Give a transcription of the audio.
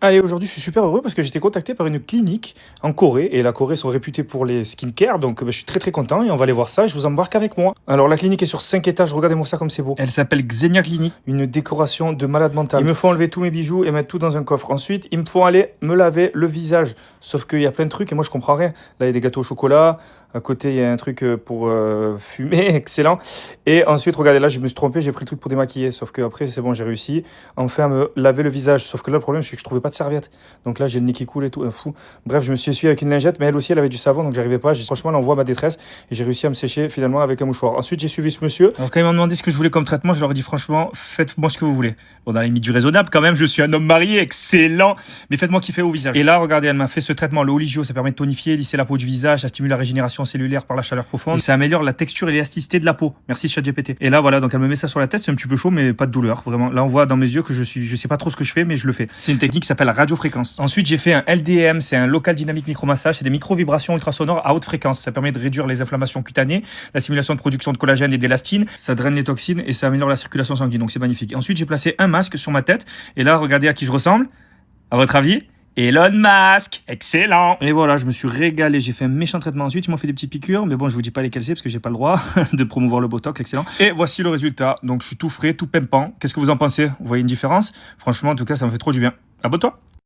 Allez, aujourd'hui, je suis super heureux parce que j'ai été contacté par une clinique en Corée. Et la Corée sont réputés pour les skincare. Donc, je suis très très content et on va aller voir ça. Et je vous embarque avec moi. Alors, la clinique est sur 5 étages. Regardez-moi ça comme c'est beau. Elle s'appelle Xenia Clinic. Une décoration de malade mental. Ils me font enlever tous mes bijoux et mettre tout dans un coffre. Ensuite, ils me font aller me laver le visage. Sauf qu'il y a plein de trucs et moi, je comprends rien. Là, il y a des gâteaux au chocolat. À côté, il y a un truc pour fumer. Excellent. Et ensuite, regardez, là, je me suis trompé. J'ai pris le truc pour démaquiller. Sauf que après, c'est bon, j'ai réussi. Enfin, à me laver le visage. Sauf que là, le problème, c'est que je trouvais pas de serviette. Donc là, j'ai le nez qui coule et tout, un fou. Bref, je me suis essuyé avec une lingette, mais elle aussi, elle avait du savon, donc j'arrivais pas. Franchement, elle envoie ma détresse et j'ai réussi à me sécher finalement avec un mouchoir. Ensuite, j'ai suivi ce monsieur. Alors, quand ils m'ont demandé ce que je voulais comme traitement, je leur ai dit franchement, faites-moi ce que vous voulez. Bon, dans les limites du raisonnable, quand même, je suis un homme marié, excellent, mais faites-moi kiffer au visage. Et là, regardez, elle m'a fait ce traitement, le Oligio, ça permet de tonifier, lisser la peau du visage, ça stimule la régénération cellulaire par la chaleur profonde, et ça améliore la texture et l'élasticité de la peau. Merci ChatGPT. Et là, voilà, donc elle me met ça sur la tête, c'est un petit peu chaud, mais pas de douleur, vraiment. Là, on voit dans mes yeux que je sais pas trop ce que je fais, mais je le fais. C'est une technique qui s'appelle la radiofréquence. Ensuite, j'ai fait un LDM, c'est un local dynamique micromassage, c'est des micro-vibrations ultrasonores à haute fréquence. Ça permet de réduire les inflammations cutanées, la stimulation de production de collagène et d'élastine, ça draine les toxines et ça améliore la circulation sanguine, donc c'est magnifique. Ensuite, j'ai placé un masque sur ma tête, et là, regardez à qui je ressemble. À votre avis? Elon Musk, excellent. Et voilà, je me suis régalé, j'ai fait un méchant traitement ensuite, ils m'ont fait des petites piqûres, mais bon, je vous dis pas lesquelles c'est parce que j'ai pas le droit de promouvoir le Botox, excellent. Et voici le résultat, donc je suis tout frais, tout pimpant. Qu'est-ce que vous en pensez? Vous voyez une différence? Franchement, en tout cas, ça me fait trop du bien. Abonne-toi.